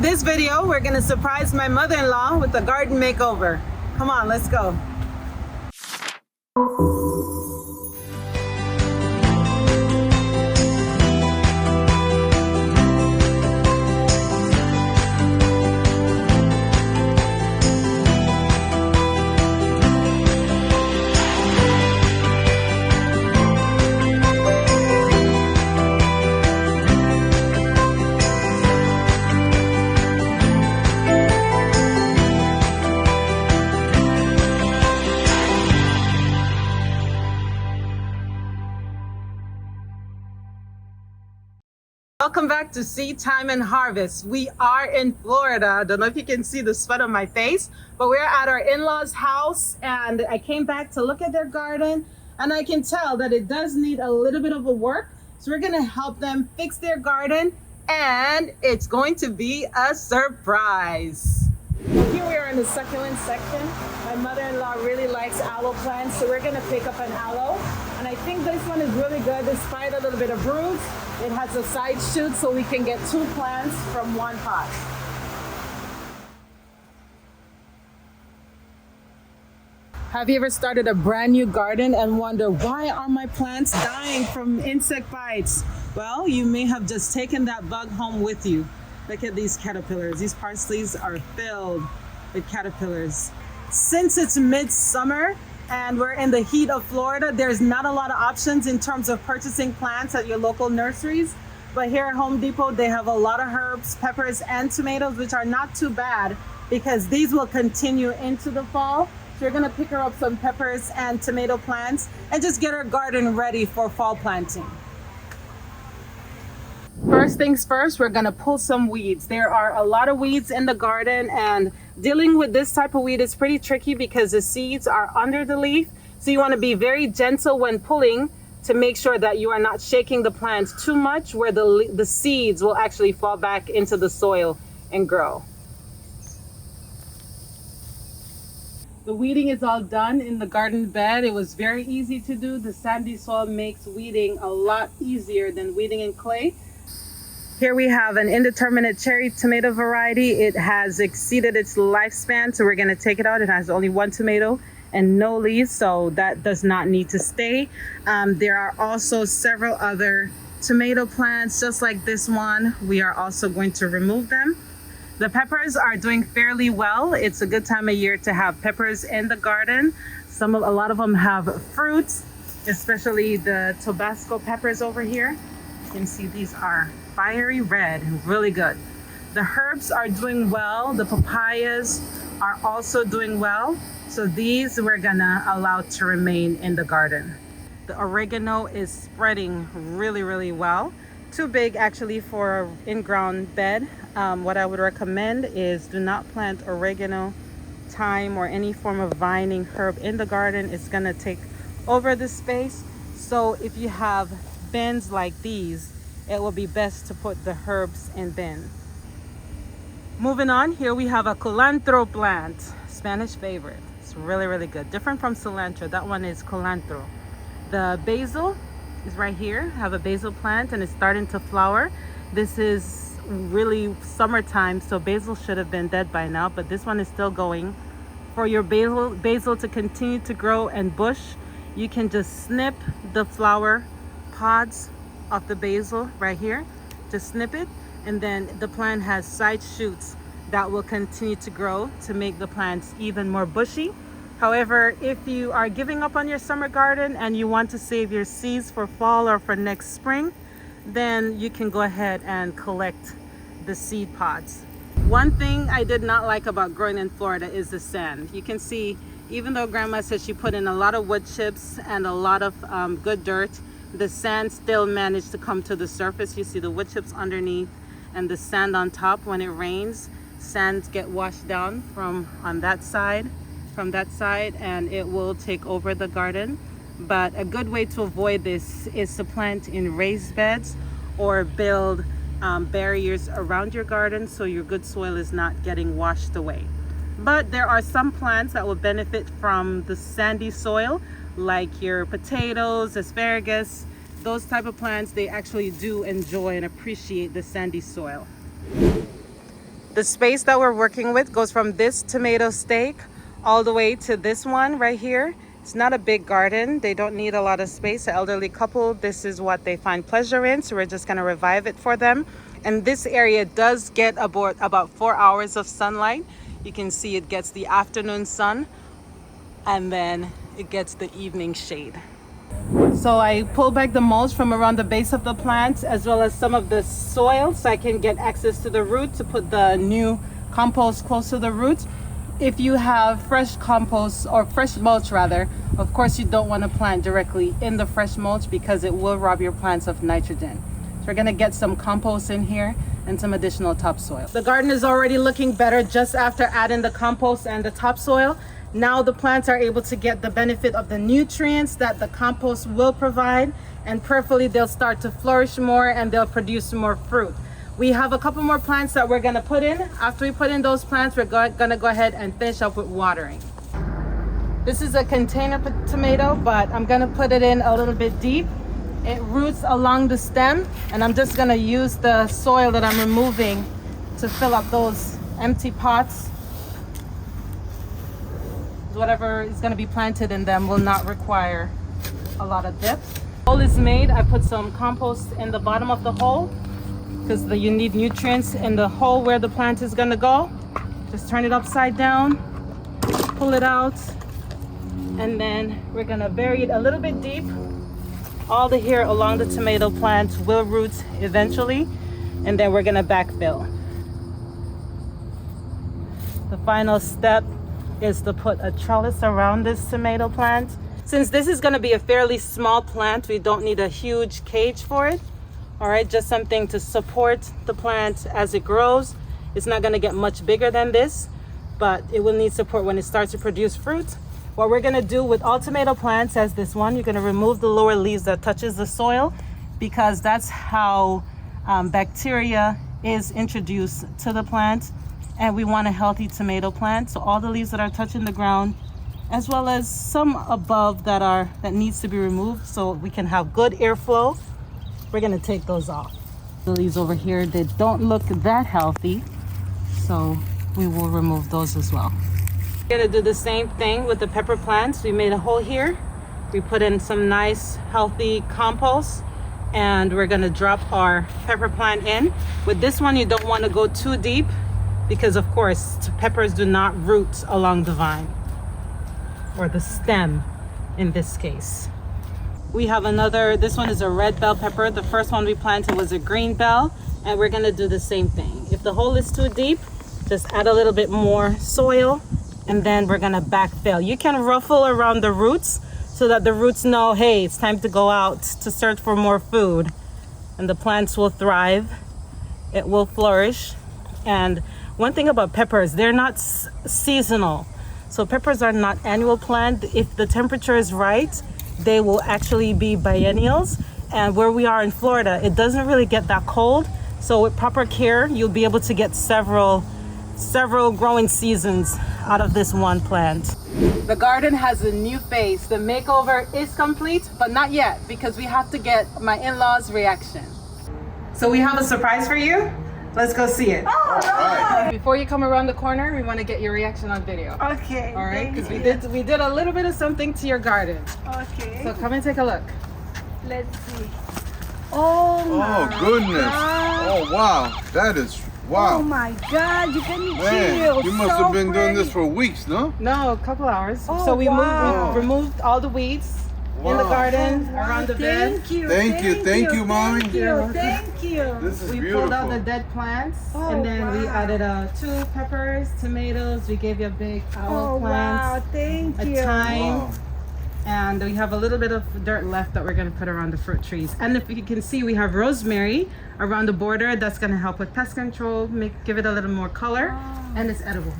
this video, we're gonna surprise my mother-in-law with a garden makeover. Come on, let's go. Welcome back to Seed Time and Harvest. We are in Florida. I don't know if you can see the sweat on my face, but we're at our in-laws' house and I came back to look at their garden and I can tell that it does need a little bit of a work. So we're gonna help them fix their garden and it's going to be a surprise. Here we are in the succulent section. My mother-in-law really likes aloe plants, so we're gonna pick up an aloe. And I think this one is really good despite a little bit of bruise. It has a side shoot so we can get 2 plants from 1 pot. Have you ever started a brand new garden and wonder, why are my plants dying from insect bites? Well, you may have just taken that bug home with you. Look at these caterpillars. These parsleys are filled with caterpillars. Since it's midsummer and we're in the heat of Florida, there's not a lot of options in terms of purchasing plants at your local nurseries. But here at Home Depot, they have a lot of herbs, peppers, and tomatoes, which are not too bad because these will continue into the fall. So you're gonna pick her up some peppers and tomato plants and just get her garden ready for fall planting. First things first, we're gonna pull some weeds. There are a lot of weeds in the garden and dealing with this type of weed is pretty tricky because the seeds are under the leaf. So you wanna be very gentle when pulling to make sure that you are not shaking the plants too much where the seeds will actually fall back into the soil and grow. The weeding is all done in the garden bed. It was very easy to do. The sandy soil makes weeding a lot easier than weeding in clay. Here we have an indeterminate cherry tomato variety. It has exceeded its lifespan, so we're gonna take it out. It has only 1 tomato and no leaves, so that does not need to stay. There are also several other tomato plants, just like this one. We are also going to remove them. The peppers are doing fairly well. It's a good time of year to have peppers in the garden. A lot of them have fruits, especially the Tabasco peppers over here. You can see these are fiery red and really good. The herbs are doing well. The papayas are also doing well. So these we're gonna allow to remain in the garden. The oregano is spreading really, really well. Too big actually for an in-ground bed. What I would recommend is do not plant oregano, thyme, or any form of vining herb in the garden. It's gonna take over the space. So if you have bins like these, it will be best to put the herbs in bin. Moving on, here we have a culantro plant, Spanish favorite. It's really, really good. Different from cilantro, that one is culantro. The basil is right here. I have a basil plant and it's starting to flower. This is really summertime, so basil should have been dead by now, but this one is still going. For your basil to continue to grow and bush, you can just snip the flower pods of the basil right here. Just snip it, and then the plant has side shoots that will continue to grow to make the plants even more bushy. However, if you are giving up on your summer garden and you want to save your seeds for fall or for next spring, then you can go ahead and collect the seed pods. One thing I did not like about growing in Florida is the sand. You can see, even though Grandma said she put in a lot of wood chips and a lot of good dirt, the sand still managed to come to the surface. You see the wood chips underneath and the sand on top. When it rains, sands get washed down from that side, and it will take over the garden. But a good way to avoid this is to plant in raised beds or build barriers around your garden so your good soil is not getting washed away. But there are some plants that will benefit from the sandy soil, like your potatoes, asparagus. Those type of plants, they actually do enjoy and appreciate the sandy soil. The space that we're working with goes from this tomato stake all the way to this one right here. It's not a big garden. They don't need a lot of space. An elderly couple, this is what they find pleasure in. So we're just going to revive it for them. And this area does get about 4 hours of sunlight. You can see it gets the afternoon sun and then it gets the evening shade. So I pull back the mulch from around the base of the plant as well as some of the soil so I can get access to the root to put the new compost close to the roots. If you have fresh compost or fresh mulch rather, of course you don't want to plant directly in the fresh mulch because it will rob your plants of nitrogen. So we're going to get some compost in here and some additional topsoil. The garden is already looking better just after adding the compost and the topsoil. Now the plants are able to get the benefit of the nutrients that the compost will provide, and prayerfully they'll start to flourish more and they'll produce more fruit. We have a couple more plants that we're gonna put in. After we put in those plants, we're gonna go ahead and finish up with watering. This is a container tomato, but I'm gonna put it in a little bit deep. It roots along the stem, and I'm just gonna use the soil that I'm removing to fill up those empty pots. Whatever is going to be planted in them will not require a lot of depth. Hole is made. I put some compost in the bottom of the hole because you need nutrients in the hole where the plant is going to go. Just turn it upside down, pull it out, and then we're going to bury it a little bit deep. All the hair along the tomato plant will root eventually, and then we're going to backfill. The final step is to put a trellis around this tomato plant. Since this is going to be a fairly small plant, we don't need a huge cage for it. All right, just something to support the plant as it grows. It's not going to get much bigger than this, but it will need support when it starts to produce fruit. What we're going to do with all tomato plants, as this one, you're going to remove the lower leaves that touches the soil, because that's how bacteria is introduced to the plant. And we want a healthy tomato plant. So all the leaves that are touching the ground, as well as some above that needs to be removed so we can have good airflow, we're gonna take those off. The leaves over here, they don't look that healthy, so we will remove those as well. We're gonna do the same thing with the pepper plants. We made a hole here. We put in some nice healthy compost, and we're gonna drop our pepper plant in. With this one, you don't wanna go too deep, because of course peppers do not root along the vine or the stem in this case. We have this one is a red bell pepper. The first one we planted was a green bell, and we're gonna do the same thing. If the hole is too deep, just add a little bit more soil, and then we're gonna backfill. You can ruffle around the roots so that the roots know, hey, it's time to go out to search for more food, and the plants will thrive, it will flourish. And one thing about peppers, they're not seasonal. So peppers are not annual plant. If the temperature is right, they will actually be biennials. And where we are in Florida, it doesn't really get that cold. So with proper care, you'll be able to get several growing seasons out of this one plant. The garden has a new face. The makeover is complete, but not yet, because we have to get my in-laws' reaction. So we have a surprise for you. Let's go see it. All right. Before you come around the corner, we want to get your reaction on video. Okay. All right, because we did a little bit of something to your garden. Okay. So come and take a look. Let's see. Oh my goodness. God. Oh wow. That is wow. Oh my God. You can Man, you must have been doing this for weeks, no? No, a couple hours. Oh, So we wow. removed all the weeds in the garden, around the bed. Thank you. Thank you, Mommy. Thank you. Thank you. This is We beautiful. pulled out the dead plants, Oh, and then we wow. added 2 peppers, tomatoes. We gave you a big owl Oh plant, wow. Thank a you. thyme, Wow. and we have a little bit of dirt left that we're going to put around the fruit trees. And if you can see, we have rosemary around the border. That's going to help with pest control, give it a little more color, and it's edible.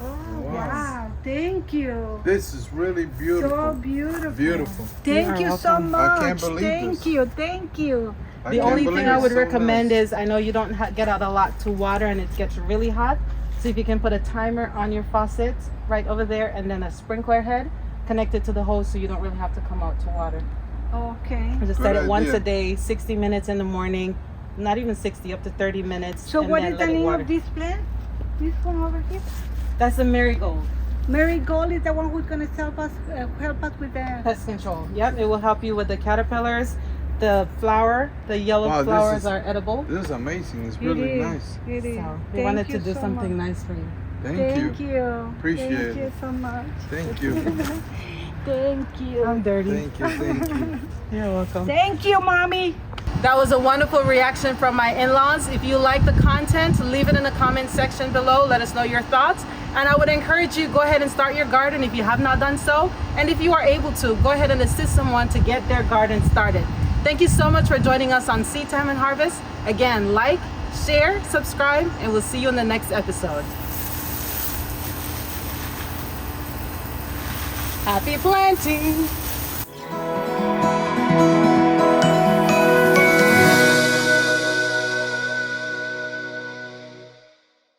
Oh Wow. wow. Thank you. This is really beautiful. So beautiful. Beautiful. Thank You are you so welcome. much. I can't believe Thank this. you. Thank you. The only thing I would recommend is, I know you don't get out a lot to water and it gets really hot. So if you can put a timer on your faucet right over there, and then a sprinkler head connected to the hose, so you don't really have to come out to water. Okay. I just Good set it once idea. a day, 60 minutes in the morning, not even 60, up to 30 minutes. So and what then is the let it name water. of this plant? This one over here. That's a marigold. Marigold is the one who's gonna help us with the. Pest control. Yep, it will help you with the caterpillars. The flower, the yellow Wow, this flowers is- are edible. This is amazing. It's It really is, nice. It is. So we Thank wanted to you do so something much. nice for you. Thank you. Appreciate Thank it. you so much. Thank you. Thank you. I'm dirty. Thank you. Thank you. You're welcome. Thank you, mommy. That was a wonderful reaction from my in-laws. If you like the content, leave it in the comment section below. Let us know your thoughts. And I would encourage you, go ahead and start your garden if you have not done so. And if you are able to, go ahead and assist someone to get their garden started. Thank you so much for joining us on Seed Time and Harvest. Again, like, share, subscribe, and we'll see you in the next episode. Happy planting!